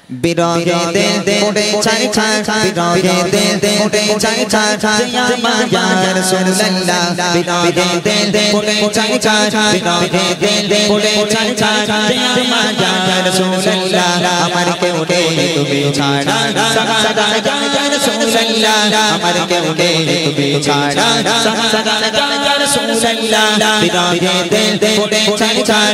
বিরহে দে উড়ে ছাই ছাই বিরহে দে উড়ে ছাই ছাই জিয়া মায়া রাসূলুল্লাহ বিরহে দে উড়ে ছাই ছাই বিরহে দে উড়ে ছাই ছাই জিয়া মায়া রাসূলুল্লাহ আমার কেউ নেই তুমি ছাড়া সাদা ইয়া রাসূলুল্লাহ আমার কেউ নেই তুমি ছাড়া সাদা ইয়া রাসূলুল্লাহ বিরহে দে উড়ে ছাই ছাই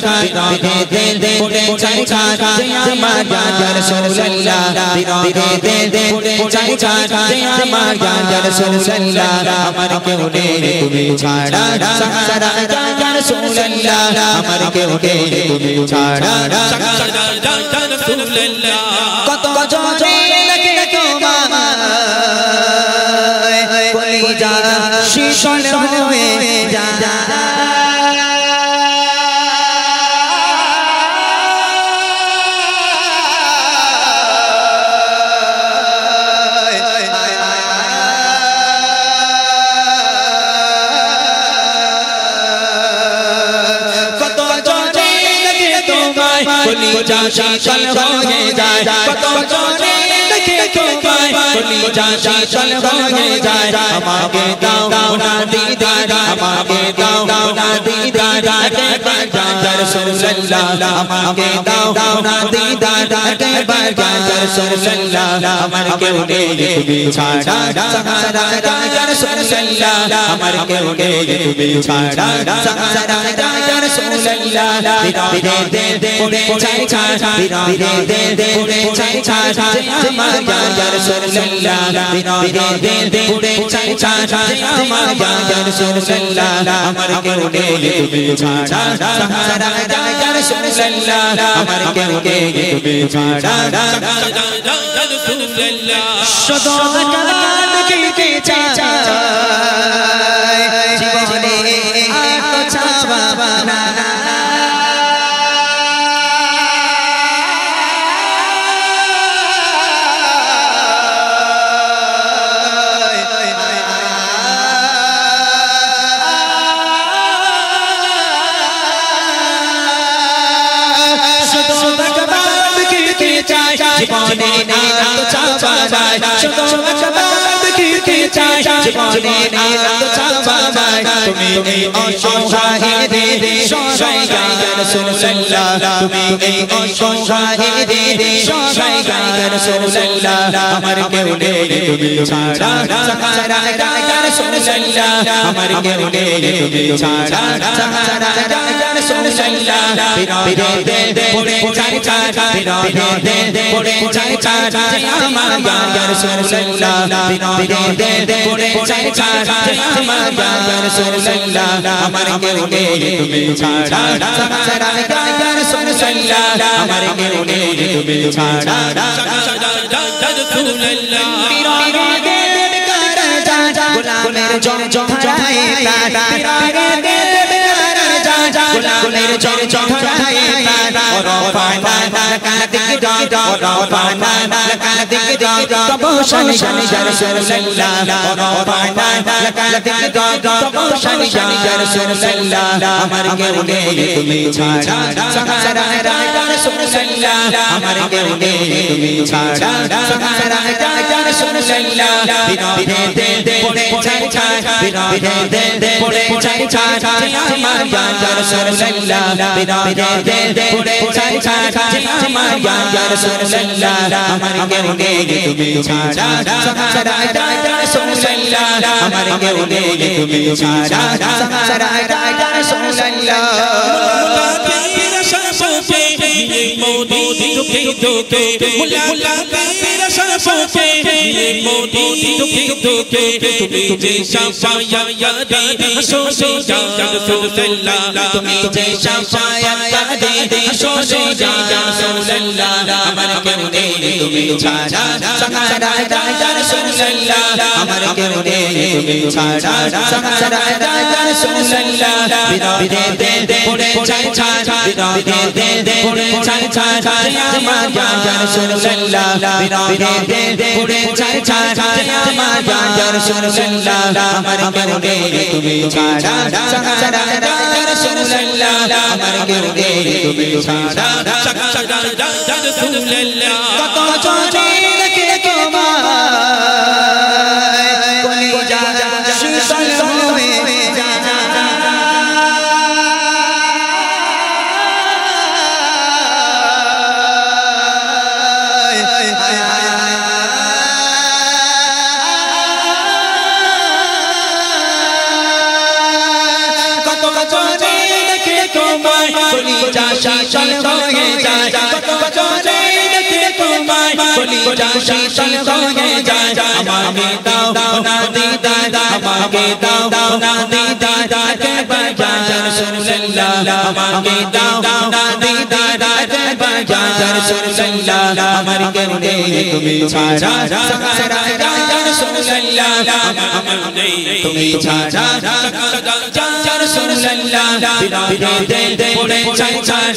বিরহে দে উড়ে ছাই ছাই জিয়া মায়া রাসূলুল্লাহ বিরহে দে চাই চাই আমার ইয়া রাসূলুল্লাহ আমার কেউ নেই তুমি ছাড়া সারা ইয়া রাসূলুল্লাহ আমার কেউ নেই তুমি ছাড়া সারা ইয়া রাসূলুল্লাহ কত জনে লাগে তোমায় কলিজা শীতল হয়ে যায় কলিজা শীতল হয়ে যায় কত জনে দেখে তোমায় কলিজা শীতল হয়ে যায় আমাকে দাও না দিদার আমাকে দাও না দিদার একবার ইয়া রাসূলুল্লাহ আমাকে দাও না দিদার একবার ইয়া রাসূলুল্লাহ আমার কেউ নেই তুমি ছাড়া সারা ইয়া রাসূলুল্লাহ আমার কেউ নেই তুমি ছাড়া সারা ইয়া রাসূলুল্লাহ বিরহে দে উড়ে ছাই ছাই বিরহে দে উড়ে ছাই ছাই আমার ইয়া রাসূলুল্লাহ বিরহে দে উড়ে ছাই ছাই আমার ইয়া রাসূলুল্লাহ আমার কেউ নেই তুমি ছাড়া সারা ইয়া রাসূলুল্লাহ আমার কেউ নেই তুমি ছাড়া ইয়া রাসূলুল্লাহ সদা দেখতে চাই জীবনে আলো ছাওয়া না জীবনে আলো ছাওয়া যায় শুধু একবার দেখতে চাই জীবনে আলো ছাওয়া যায় তুমি অসহায় রে সহায় ইয়া রাসূলুল্লাহ তুমি অসহায় রে সহায় ইয়া রাসূলুল্লাহ আমার কেউ নেই তুমি ছাড়া সারা ইয়া রাসূলুল্লাহ আমার কেউ নেই তুমি ছাড়া সারা ইয়া রাসূলুল্লাহ বিরহে দে উড়ে ছাই ছাই বিরহে দে উড়ে ছাই ছাই আমার ইয়া রাসূলুল্লাহ বিরহে দে উড়ে ছাই ছাই আমার ইয়া রাসূলুল্লাহ আমার কেউ নেই তুমি ছাড়া সারা ইয়া রাসূলুল্লাহ আমার কেউ নেই তুমি ছাড়া রাসূলুল্লাহ বিরহে দে কর যা গোলামের জম হারায় বিরহে দে গোলামের জম হারায় রফানা কাদিক রফানা কাদিক তবশন ইয়া রাসূলুল্লাহ রফানা কাদিক তবশন ইয়া রাসূলুল্লাহ আমার কেউ নেই তুমি ছাড়া সারা ইয়া রাসূলুল্লাহ আমার কেউ নেই তুমি ছাড়া সারা ইয়া রাসূলুল্লাহ বিরহে দে উড়ে ছাই ছাই বিরহে দে উড়ে ছাই ছাই আমার ইয়া রাসূলুল্লাহ বিরহে দে উড়ে ছাই ছাই আমার ইয়া রাসূলুল্লাহ আমার কেউ নেই তুমি ছাড়া সারা ইয়া রাসূলুল্লাহ আমার কেউ নেই তুমি ছাড়া সারা ইয়া রাসূলুল্লাহ মুলাকাতের শরফে ये मोदी दुखे दुखे मुलाकातेर शरफे ये मोदी दुखे दुखे तुम्हें जे शफाया दे हसो से या रासूलुल्लाह तुम्हें जे शफाया दे हसो से या रासूलुल्लाह अमर क्यों दे तुम्हें छाड़ा सारा या रासूलुल्लाह अमर क्यों दे तुम्हें छाड़ा सारा या रासूलुल्लाह बिरहे दे उड़े छाई छाई बिरहे दे उड़े छाई छाई আমার ইয়া রাসূলুল্লাহ বিরহে দে উড়ে ছাই ছাই আমার ইয়া রাসূলুল্লাহ আমার কেউ নেই তুমি ছাড়া সারা ইয়া রাসূলুল্লাহ আমার কেউ নেই তুমি ছাড়া সারা ইয়া রাসূলুল্লাহ চলে দেখে তোমায় কলিজা শীতল হয়ে কলিজা শীতল হয়ে যায় কত চলে দেখে তোমায় কলিজা শীতল হয়ে যায় আমাকে দাও না দিদার আমাকে দাও না দিদার একবার ইয়া রাসূলুল্লাহ আমাকে দাও না দিদার একবার ইয়া রাসূলুল্লাহ আমার কেউ নেই তুমি ছাড়া সাহারা ইয়া রাসূলুল্লাহ আমার নেই তুমি ছাড়া ইয়া রাসূলুল্লাহ বিনা দে পড়ে চাই চাই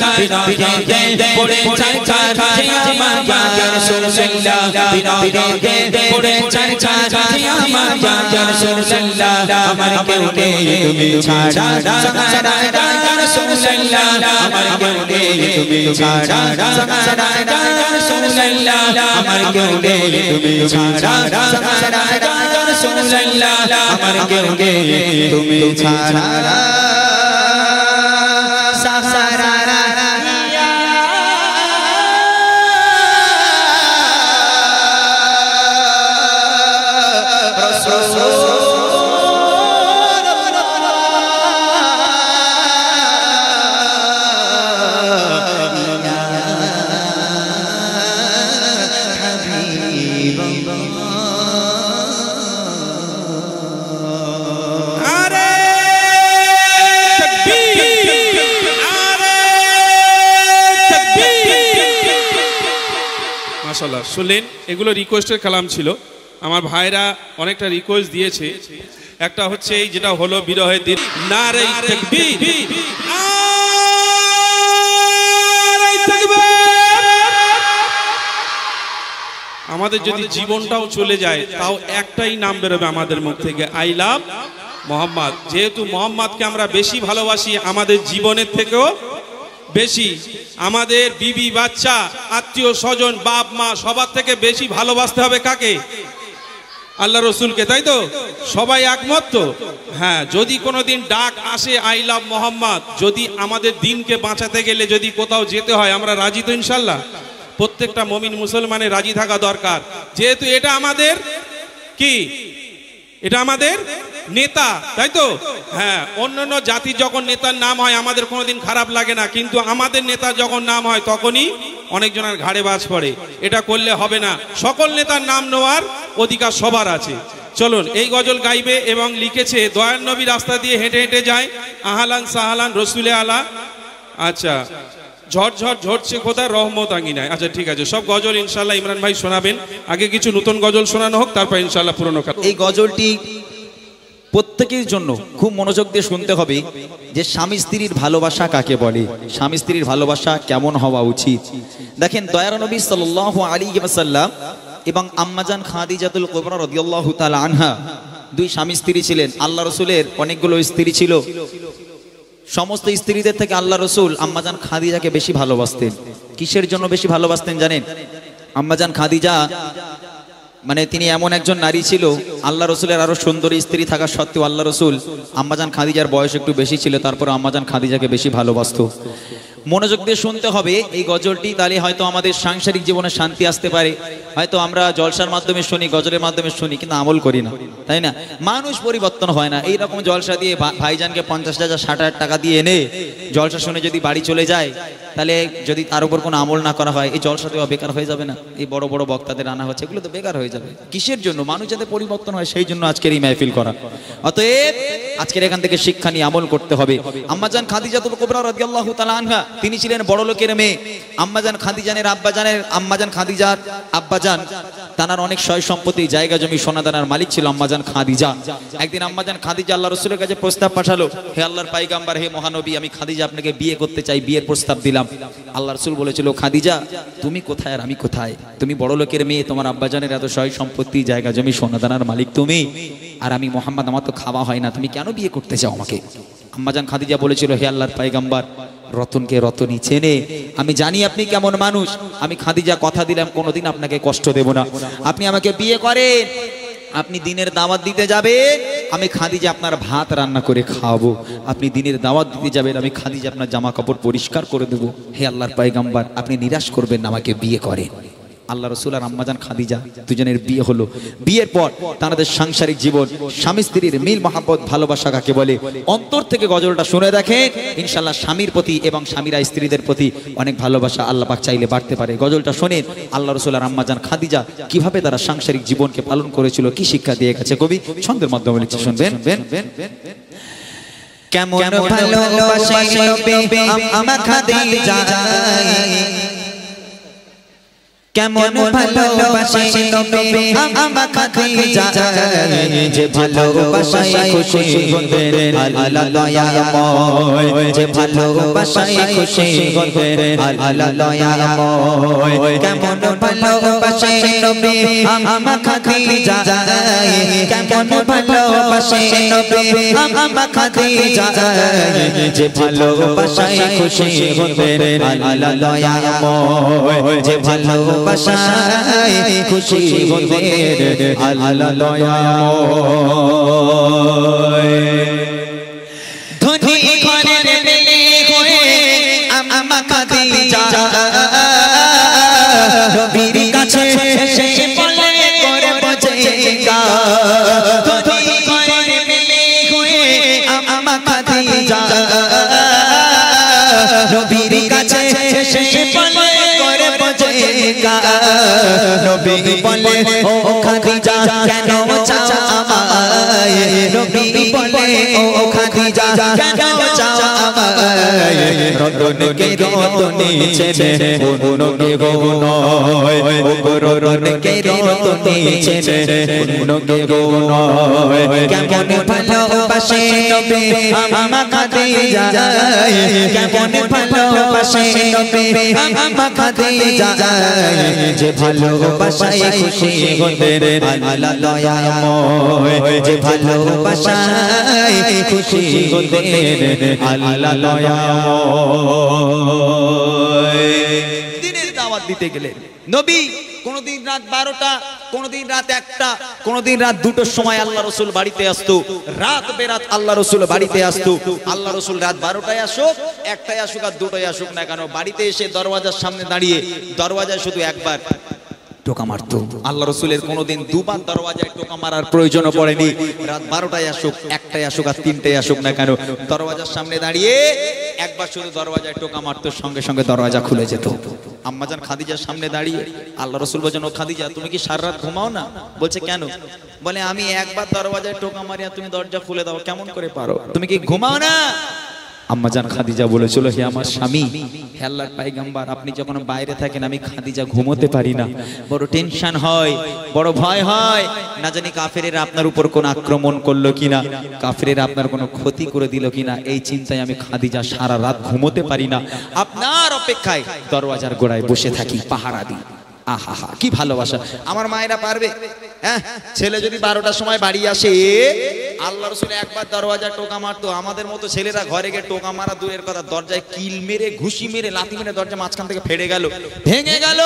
বিনা দে পড়ে চাই চাই আমার ইয়া রাসূলুল্লাহ বিনা দে পড়ে চাই চাই আমার ইয়া রাসূলুল্লাহ আমার কেউ নেই তুমি ছাড়া সাহারা ইয়া রাসূলুল্লাহ আমার কেউ নেই তুমি ছাড়া সাহারা ইয়া রাসূলুল্লাহ আমার কেউ নেই তুমি ছাড়া সাহারা ইয়া রাসূলুল্লাহ আমার কেউ নেই তুমি ছাড়া মাশাআল্লাহ শুনলেন এগুলো রিকোয়েস্টের কালাম ছিল আমার ভাইরা অনেকটা রিকোয়েস্ট দিয়েছে একটা হচ্ছে এই যেটা হলো বিরহের দিন নারে তাকবীর নারে তাকবীর আমাদের যদি জীবনটাও চলে যায় তাও একটাই নাম বেরোবে আমাদের মুখ থেকে আই লাভ মোহাম্মদ যেহেতু মোহাম্মদকে আমরা বেশি ভালোবাসি আমাদের জীবনের থেকেও বেশি আমাদের বিবি বাচ্চা আত্মীয় স্বজন বাপ মা সবার থেকে বেশি ভালোবাসতে হবে কাকে আল্লাহ রসুলকে তাই তো সবাই একমত তো হ্যাঁ যদি কোনোদিন ডাক আসে আই লাভ মোহাম্মদ যদি আমাদের দিনকে বাঁচাতে গেলে যদি কোথাও যেতে হয় আমরা রাজি তো ইনশাল্লাহ প্রত্যেকটা মুমিন মুসলমানের রাজি থাকা দরকার যেহেতু এটা আমাদের কি এটা আমাদের নেতা তাই তো হ্যাঁ অন্যান্য জাতির যখন নেতার নাম হয় আমাদের কোনোদিন খারাপ লাগে না কিন্তু আমাদের নেতা যখন নাম হয় তখনই অনেকজনের ঘাড়ে বাজ পড়ে এটা করলে হবে না সকল নেতার নাম নেওয়ার অধিকার সবার আছে চলুন এই গজল গাইবে এবং লিখেছে দয়ার নবী রাস্তা দিয়ে হেঁটে হেঁটে যায় আহলান সাহালান রসুলে আলা আচ্ছা ঝড় ঝরছে খোদা রহমত আঙ্গিনায় আচ্ছা ঠিক আছে সব গজল ইনশাআল্লাহ ইমরান ভাই শোনাবেন আগে কিছু নতুন গজল শোনানো হোক তারপর ইনশাআল্লাহ পুরনো এই গজলটি প্রত্যেকের জন্য খুব মনোযোগ দিয়ে শুনতে হবে যে স্বামী স্ত্রীর ভালোবাসা কাকে বলে স্বামী স্ত্রীর ভালোবাসা কেমন হওয়া উচিত দেখেন দয়ার নবী সাল্লাল্লাহু আলাইহি ওয়াসাল্লাম এবং আম্মাজান খাদিজাতুল কুবরা রাদিয়াল্লাহু তাআলা আনহা দুই স্বামী স্ত্রী ছিলেন আল্লাহ রাসূলের অনেকগুলো স্ত্রী ছিল সমস্ত স্ত্রীদের থেকে আল্লাহ রাসূল আম্মাজান খাদিজাকে বেশি ভালোবাসতেন কিসের জন্য বেশি ভালোবাসতেন জানেন আম্মাজান খাদিজা মানে তিনি এমন একজন নারী ছিল আল্লাহ রসুলের আরো সুন্দরী স্ত্রী থাকা সত্ত্বেও আল্লাহ রসুল আম্মাজান খাদিজার বয়স একটু বেশি ছিল তারপর আম্মাজান খাদিজাকে বেশি ভালোবাসতো মনোযোগ দিয়ে শুনতে হবে এই গজলটি তাহলে হয়তো আমাদের সাংসারিক জীবনে শান্তি আসতে পারে হয়তো আমরা জলসার মাধ্যমে শুনি গজলের মাধ্যমে শুনি কিন্তু আমল করি না তাই না মানুষ পরিবর্তন হয় না এইরকম জলসা দিয়ে ভাইজানকে 50,000 60,000 টাকা দিয়ে এনে জলসা শুনে যদি বাড়ি চলে যায় তাহলে যদি তার উপর কোনো আমল না করা হয় এই জলসা দেওয়া বেকার হয়ে যাবে না এই বড় বড় বক্তাদের আনা হচ্ছে এগুলো তো বেকার হয়ে যাবে কিসের জন্য মানুষ যাতে পরিবর্তন হয় সেই জন্য আজকের এই মাহফিল করা অতএব আজকের এখান থেকে শিক্ষা নিয়ে আমল করতে হবে আম্মাজান খাদিজাতুল কুবরা রাদিয়াল্লাহু তাআলা আনহা তিনি ছিলেন বড় লোকের মেয়ে আম্মাজান খাদিজার আব্বাজান তানার অনেক সয় সম্পত্তি জায়গা জমি সোনাদানার মালিক ছিল আম্মাজান খাদিজা একদিন আম্মাজান খাদিজা আল্লাহ রাসূলের কাছে প্রস্তাব পাঠালো হে আল্লাহর পয়গম্বর হে মহানবী আমি খাদিজা আপনাকে বিয়ে করতে চাই বিয়ের প্রস্তাব দিলাম আল্লাহ রাসূল বলেছিল খাদিজা তুমি কোথায় আর আমি কোথায় তুমি বড় লোকের মেয়ে তোমার আব্বাজানের এত সয় সম্পত্তি জায়গা জমি সোনাদানার মালিক তুমি আর আমি মুহাম্মদ আমার তো খাওয়া হয় না তুমি কেন বিয়ে করতে চাও আমাকে আম্মাজান খাদিজা বলেছিল, হে আল্লাহর পয়গম্বর, রতনকে রতনই চেনে, আমি জানি আপনি কেমন মানুষ, আমি খাদিজা কথা দিলাম কোনোদিন আপনাকে কষ্ট দেব না, আপনি আমাকে বিয়ে করেন, আপনি দিনের দাওয়াত দিতে যাবেন, আমি খাদিজা আপনার ভাত রান্না করে খাওয়াবো, আপনি দিনের দাওয়াত দিতে যাবেন, আমি খাদিজা আপনার জামা কাপড় পরিষ্কার করে দেবো, হে আল্লাহর পয়গম্বর আপনি নিরাশ করবেন না, আমাকে বিয়ে করেন। আল্লাহ রসুল আর আম্মাজান খাদিজা দুজনের বিয়ে হলো। বিয়ের পর তাদের সাংসারিক জীবন, স্বামী স্ত্রীর মিল মহাব্বত ভালোবাসা কাকে বলে, অন্তর থেকে গজলটা শুনে দেখেন, ইনশাআল্লাহ স্বামীর প্রতি এবং স্বামীরা স্ত্রীদের প্রতি অনেক ভালোবাসা আল্লাহ পাক চাইলে বাড়তে পারে। গজলটা শোনেন আল্লাহ রসুল আর আম্মাজান খাদিজা কিভাবে তারা সাংসারিক জীবনকে পালন করেছিল, কি শিক্ষা দিয়ে গেছে কবি ছন্দের মাধ্যমে লিখছে, শুনবেন। কেমন ভালোবাসে নবী আমা খাদিজা, কেমন ভালোবাসে নবী আমা খাদিজা, যে ভালোবাসায় খুশি হতেন আল্লাহ দয়াময়, যে ভালোবাসায় খুশি হতেন আল্লাহ দয়াময়। কেমন ভালোবাসে নবী আমা খাদিজা, কেমন ভালোবাসে নবী আমা খাদিজা, যে ভালোবাসায় খুশি হতেন আল্লাহ দয়াময়, যে ভালোবাসায় খুশি হতেন আল্লাহ দয়াময়। ধনী ঘরের মেয়ে হয়ে আমা খাদিজা নবীর কাছে সে বলে করে বজেগা, ধনী ঘরের মেয়ে হয়ে আমা খাদিজা নবীর কাছে সে বলে করে বজেগা, নবী বলে ও খাদিজা কেন চাও আমায়, নবী বলে ও খাদিজা কেন চাও আমায়, রতনকে রতনী চেনে অন্যকে গো নয়, ও রতনকে রতনী চেনে অন্যকে গো নয়। কেমন ভালোবাসে নবী আমা খাদিজা, কেমন ভালোবাসে নবী আমা খাদিজা, যে ভালোবাসায় খুশি হতেন আল্লাহ দয়াময়, যে ভালোবাসায় খুশি হতেন আল্লাহ দয়াময়। দিনের দাওয়াত দিতে গেলেন নবী, কোনদিন রাত 12টা, কোনদিন রাত 1টা, কোনদিন রাত 2টোর সময় আল্লাহ রসুল বাড়িতে আসতো, রাত বেরাত আল্লাহ রসুল বাড়িতে আসতো। আল্লাহ রসুল রাত 12টায় আসুক, 1টায় আসুক আর 2টায় আসুক না কেন, বাড়িতে এসে দরওয়াজার সামনে দাঁড়িয়ে দরওয়াজায় শুধু একবার টোকা মারতো। আল্লাহ রসুলের কোনোদিন দুবার দরওয়াজায় টোকা মারার প্রয়োজনও পড়েনি। রাত 12টায় আসুক, 1টায় আসুক আর 3টায় আসুক না কেন, দরওয়াজার সামনে দাঁড়িয়ে একবার শুধু দরওয়াজায় টোকা মারতো, সঙ্গে সঙ্গে দরওয়াজা খুলে যেত। আম্মাজান খাদিজার সামনে দাঁড়িয়ে আল্লাহ রসুল বলছেন, ও খাদিজা তুমি কি সারা রাত ঘুমাও না? বলছে কেন? বলে আমি একবার দরওয়াজায় টোকা মারি আর তুমি দরজা খুলে দাও, কেমন করে পারো? তুমি কি ঘুমাও না? আম্মাজান খাদিজা বলেছিল, হে আমার স্বামী, হে আল্লাহর পয়গম্বর, আপনি যখন বাইরে থাকেন আমি খাদিজা ঘুমোতে পারি না, বড় টেনশন হয়, বড় ভয় হয়, না জানি কাফেরেরা আপনার উপর কোন আক্রমণ করলো কিনা, কাফেরেরা আপনার কোনো ক্ষতি করে দিল কিনা, এই চিন্তায় আমি খাদিজা সারা রাত ঘুমোতে পারি না, আপনার অপেক্ষায় দরওয়াজার গোড়ায় বসে থাকি, পাহারা দিই। আহা কি ভালোবাসা! আমার মায়েরা পারবে? হ্যাঁ, ছেলে যদি 12টার সময় বাড়ি আসে, আল্লাহ রসুল একবার দরওয়াজা টোকা মারতো, আমাদের মতো ছেলেরা ঘরে গিয়ে টোকা মারা দূরের কথা, দরজায় কিল মেরে, ঘুষি মেরে, লাথি মেরে দরজা মাঝখান থেকে ফেড়ে গেল, ভেঙে গেল।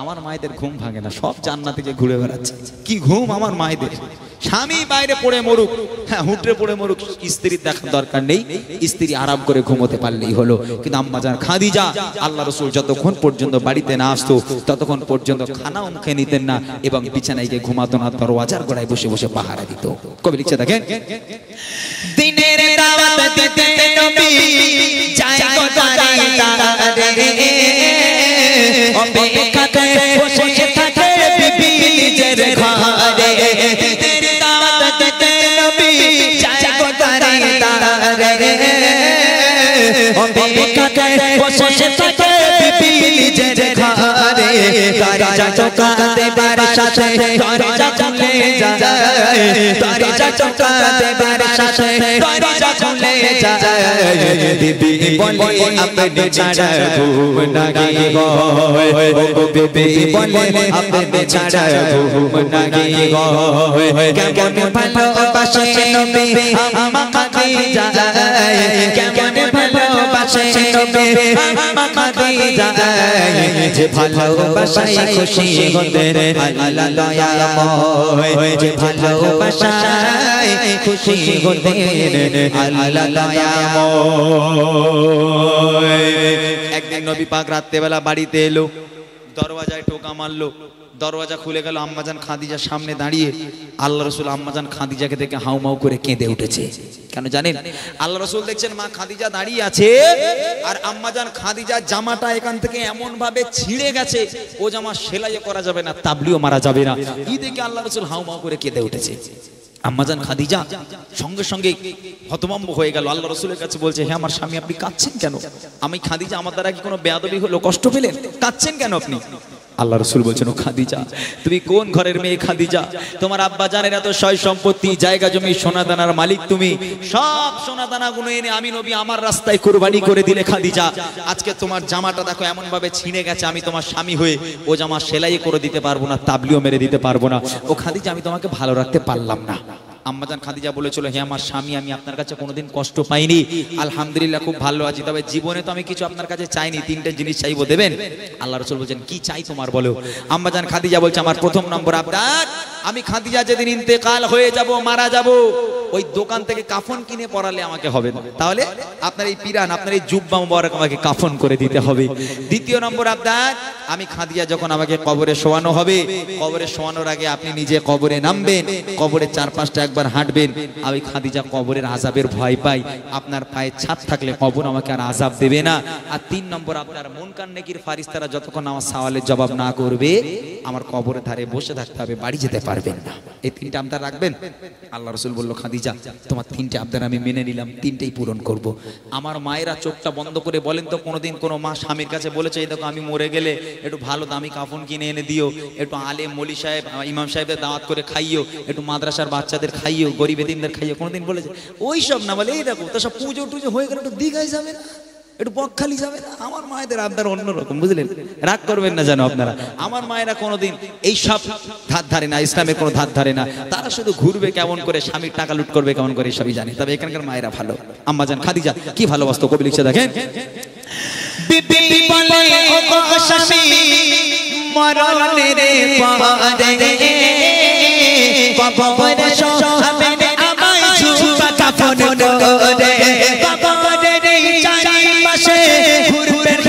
আমার মায়েদের ঘুম ভাঙে না, সব জান্নাতে গিয়ে ঘুরে বেড়াচ্ছে। কি ঘুম আমার মায়েদের! স্বামী বাইরে পড়ে মরুক, হ্যাঁ হুটরে পড়ে মরুক, স্ত্রীর দেখার দরকার নেই, স্ত্রী আরাম করে ঘুমোতে পারলেই হলো। কিন্তু আম্মাজান খাদিজা আল্লাহ রসুল যতক্ষণ পর্যন্ত বাড়িতে না আসতো ততক্ষণ পর্যন্ত খানাও মুখে নিতেন না এবং বিছানায় গিয়ে ঘুমাতো না, দরওয়াজার গোড়ায় বসে বসে পাহারা দিত। কবি লিখছে দেখেন, দিনের দাওয়াত দিতে নবী যায় গো তারে তারে, অপেক্ষাতে বসে থাকে বিবি নিজের ঘরে, দিনের দাওয়াত দিতে নবী যায় গো তারে তারে, অপেক্ষাতে বসে থাকে বিবি নিজের ঘরে, দরজা টোকা দেবার সাথে দরজা খুলে যায়, দরজা টোকা দেবার সাথে দরজা খুলে যায়, বিবি বলে আপনি ছাড়া ঘুম নাহি হয়, ও বিবি বলে আপনি ছাড়া ঘুম নাহি হয়। কেমন ভালোবাসে ভালোবাসে নবী আম্মা খাদিজা কেমন ভালোবাসে নবী আম্মা খাদিজা যে ভালোবাসায় খুশি হতেন আল্লাহ দয়াময় যে ভালোবাসায় খুশি হতেন আল্লাহ দয়াময়। একদিন নবী পাক রাত্রেবেলা বাড়িতে এলো, দরওয়াজায় টোকা মারলো, দরওয়াজা খুলে গেল। আম্মাজান খাদিজার সামনে দাঁড়িয়ে আল্লাহ রসুল আম্মাজান খাদিজাকে দেখে হাউমাউ করে কেঁদে উঠেছে। কেন জানেন? আল্লাহ রসুল দেখছেন মা খাদিজা দাঁড়িয়ে আছে, আর আম্মাজান খাদিজার জামাটা এখান থেকে এমন ভাবে ছিঁড়ে গেছে, ও জামা সেলাইও করা যাবে না, তাবলিও মারা যাবে না। এই দেখে আল্লাহ রসুল হাউমাউ করে কেঁদে উঠেছে। আম্মাজান খাদিজা সঙ্গে সঙ্গে হতভম্ব হয়ে গেল। আল্লাহ রসুলের কাছে বলছে, হ্যাঁ আমার স্বামী আপনি কাঁদছেন কেন? আমি খাদিজা, আমার দ্বারা কি কোনো বেয়াদবি হলো, কষ্ট পেলেন, কাঁদছেন কেন আপনি? আল্লাহ রসুল বলছেন, ও খাদিজা তুমি কোন ঘরের মেয়ে খাদিজা? তোমার আব্বা জানেন এত সয় সম্পত্তি, জায়গা জমি, সোনা দানার মালিক তুমি, সব সোনা দানা গুলো এনে আমি নবী আমার রাস্তায় কুরবানি করে দিলে খাদিজা। আজকে তোমার জামাটা দেখো এমন ভাবে ছিঁড়ে গেছে, আমি তোমার স্বামী হয়ে ও জামা সেলাই করে দিতে পারবো না, তাবলিও মেরে দিতে পারবো না। ও খাদিজা আমি তোমাকে ভালো রাখতে পারলাম না। আম্মাজান খাদিজা বলেছিল, হে আমার স্বামী আমি আপনার কাছে কোনোদিন কষ্ট পাইনি, আলহামদুলিল্লাহ খুব ভালো আছি, তবে জীবনে তো আমি কিছু আপনার কাছে চাইনি, তিনটে জিনিস চাইবো, দেবেন? আল্লাহ রাসূল বলছেন, কি চাই তোমার বলো। আম্মাজান খাদিজা বলছে, আমার প্রথম নম্বর আবদার, আমি খাদিজা যেদিন ইন্তেকাল হয়ে যাব, মারা যাব, ওই দোকান থেকে কাফন কিনে পরালে আমাকে হবে না, তাহলে আপনার এই পিরান, আপনার এই জুব্বা মুবারক আমাকে কাফন করে দিতে হবে। দ্বিতীয় নম্বর আবদার, আমি খাদিজা যখন আমাকে কবরে শোয়ানো হবে, কবরে শোয়ানোর আগে আপনি নিজে কবরে নামবেন, কবরের চারপাশটা একবার হাঁটবেন। আমি খাদিজা কবরের আযাবের ভয় পাই, আপনার পায়ে ছাদ থাকলে কবর আমাকে আর আযাব দেবে না। আর তিন নম্বর, আপনার মুনকার নেকির ফারিস্তারা যতক্ষণ আমার সওয়ালের জবাব না করবে, আমার কবরের ধারে বসে থাকতে হবে, বাড়ি যেতে পারবেন না। এই তিনটা আবদার রাখবেন। আল্লাহ রাসূল বলল, খাদিজা তোমার তিনটে আবদার আমি মেনে নিলাম, তিনটেই পূরণ করব। আমার মায়েরা চোখটা বন্ধ করে বলেন তো, কোনোদিন কোনো মা স্বামীর কাছে বলেছে, এই দেখো আমি মরে গেলে একটু ভালো দামি কাফন কিনে এনে দিও, একটু আলেম মৌলী সাহেব ইমাম সাহেবদের দাওয়াত করে খাইও, একটু মাদ্রাসার বাচ্চাদের খাইও, গরিব এতিমদের খাইও? কোনোদিন বলেছে? ওই সব না, বলে এই দেখো তো সব পুজো টুজো হয়ে গেল, একটু দীঘায় যাবে না, একটু বকখালি যাবে না। আমার মায়েদের আবদার অন্যরকম, বুঝলেন? রাগ করবেন না জানো আপনারা, আমার মায়েরা কোনোদিন এই সব ধার ধারে না, ইসলামের কোনো ধার ধারে না, তারা শুধু ঘুরবে কেমন করে, স্বামীর টাকা লুট করবে কেমন করে, সবই জানে। তবে এখানকার মায়েরা ভালো। আম্মাজান খাদিজা কি ভালোবাসতো, কবি লিখছে দেখেন, বিবি বলে ও গো স্বামী মরণের পরে কবরে শোয়াবেন আমায় জুব্বা কাফন করে, কবরের চারিপাশে ঘুরবেন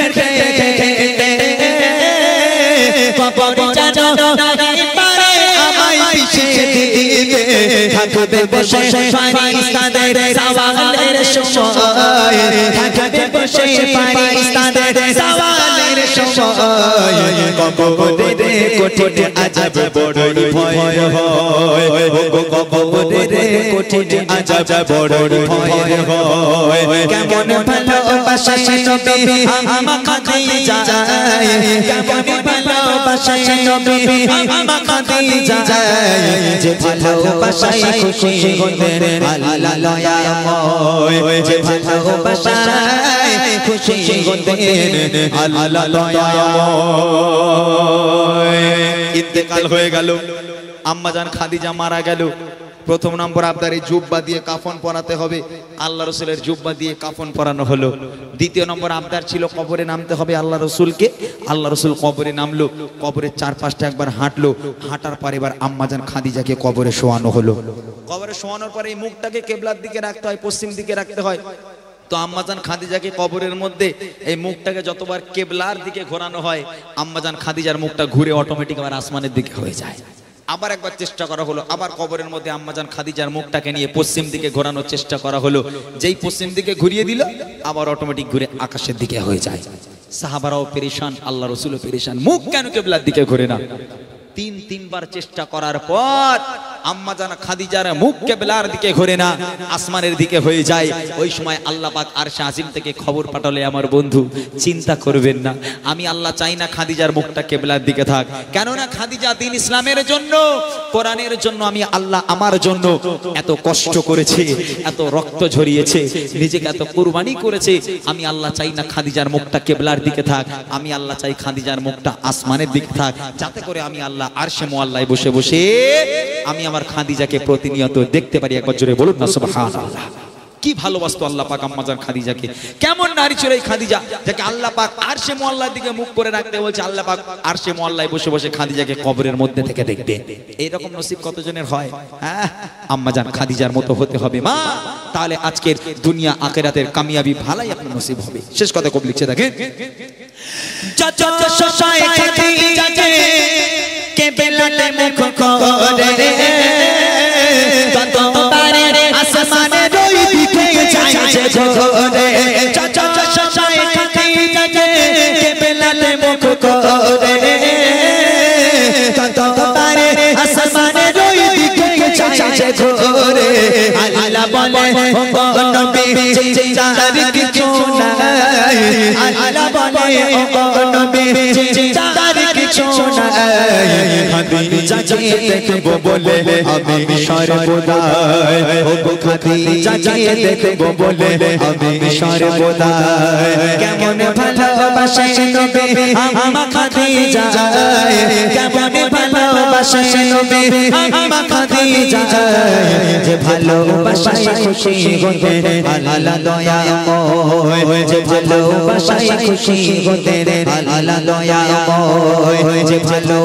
কবর জানো নারী পারে আমায় পিছিয়ে দিবে, থাকবে বসে ফারিস্তাদের সওয়ালের সময়, থাকবে বসে ফারিস্তাদের সওয়ালের সময়, কবরের কঠিন আযাব বড়ই ভয় হয়, কবরের কঠিন আযাব বড়ই ভয় হয়। কেমন ভালোবাসে নবী আম্মা খাদিজা, কেমন ভালোবাসে নবী আম্মা খাদিজা, যে ভালোবাসায় খুশি হতেন আল্লাহ দয়াময়, যে ভালোবাসায় খুশি হতেন আল্লাহ দয়াময়। ইন্তেকাল হয়ে গেল, আম্মাজান খাদিজা মারা গেল। প্রথম নম্বর আবদারে জুব্বা দিয়ে কাফন পরাতে হবে, আল্লাহ রসুলের জুব্বা দিয়ে কাফন পরানো হলো। দ্বিতীয় নম্বর আবদার ছিল কবরে নামতে হবে আল্লাহ রসুলকে। আল্লাহ রসুল কবরে নামলো, কবরের চারপাশটা একবার হাঁটলো, হাঁটার পর এবার আম্মাজান খাদিজাকে কবরে শোয়ানো হলো। কবরে শোয়ানোর পরে এই মুখটাকে কেবলার দিকে রাখতে হয়, পশ্চিম দিকে রাখতে হয়। তো আম্মাজান খাদিজাকে কবরের মধ্যে এই মুখটাকে যতবার কেবলার দিকে ঘোরানো হয়, আম্মাজান খাদিজার মুখটা ঘুরে অটোমেটিক আবার আসমানের দিকে হয়ে যায়। আবার একবার চেষ্টা করা হলো, আবার কবরের মধ্যে আম্মাজান খাদিজার মুখটাকে নিয়ে পশ্চিম দিকে ঘোরানোর চেষ্টা করা হলো। যেই পশ্চিম দিকে ঘুরিয়ে দিল, আবার অটোমেটিক ঘুরে আকাশের দিকে হয়ে যায়। সাহাবারাও পেরেশান, আল্লাহ রসুলও পেরেশান, মুখ কেন কেবলার দিকে ঘুরে না? তিনবার চেষ্টা করার পর আম্মাজান খাদিজার মুখ কেবলার দিকে ঘুরে না, আসমানের দিকে হয়ে যায়। ওই সময় আল্লাহ পাক আরশে আজিম থেকে খবর পাঠালে, আমার বন্ধু চিন্তা করবেন না, আমি আল্লাহ চাই না খাদিজার মুখটা কেবলার দিকে থাক, কেননা খাদিজা দিন ইসলামের জন্য, কোরআনের জন্য আমি আল্লাহ আমার জন্য এত কষ্ট করেছে, এত রক্ত ঝরিয়েছে, নিজেকে এত কুরবানি করেছে। আমি আল্লাহ চাই না খাদিজার মুখটা কেবলার দিকে থাক, আমি আল্লাহ চাই খাদিজার মুখটা আসমানের দিকে থাক, যাতে করে আমি আল্লাহ আরশে মুআল্লায় বসে বসে আমি আমার খাদিজাকে প্রতিনিয়ত দেখতে পারি। একবার জোরে বলুন না সুবহানাল্লাহ। কি ভালোবাসতো আল্লাহ পাক আম্মাজান খাদিজাকে। কেমন নারী ছিল এই খাদিজা, যাকে আল্লাহ পাক আরশে মুআল্লার দিকে মুখ করে রাখতে বলছে। আল্লাহ পাক আরশে মুআল্লায় বসে বসে খাদিজাকে কবরের মধ্যে থেকে দেখবে। এইরকম নসিব কতজনের হয়? হ্যাঁ, আম্মাজান খাদিজার মতো হতে হবে মা, তাহলে আজকের দুনিয়া আখিরাতের কামিয়াবি ভালাই আপনার নসিব হবে। শেষ কথা কবি লিখছে দেখেন, চাচা শশায় খাদিজাকে কে বেলাতে মুখ করে ততবারে আসমানে রই দিকে যায় যে ঝরে। চাচা শশায় খাদিজাকে কে বেলাতে মুখ করে ততবারে আসমানে রই দিকে যায় যে ঝরে। আল্লাহ বলে ও নবী চিন্তার কিছু নাই, আল্লাহ বলে ও নবী চিন্তার কিছু নাই। খাদিজাকে দেখব বলে আমি সর্বদা, ও খাদিজাকে দেখব বলে আমি সর্বদা। কেমন ভালোবাসে নবী আমা খাদিজা, কেমন ভালোবাসে নবী আমা খাদিজা। যে ভালোবাসায় খুশি হতে আল্লাহ দয়াময়, যে ভালোবাসায় খুশি হতে আল্লাহ দয়াময়, যে ভালো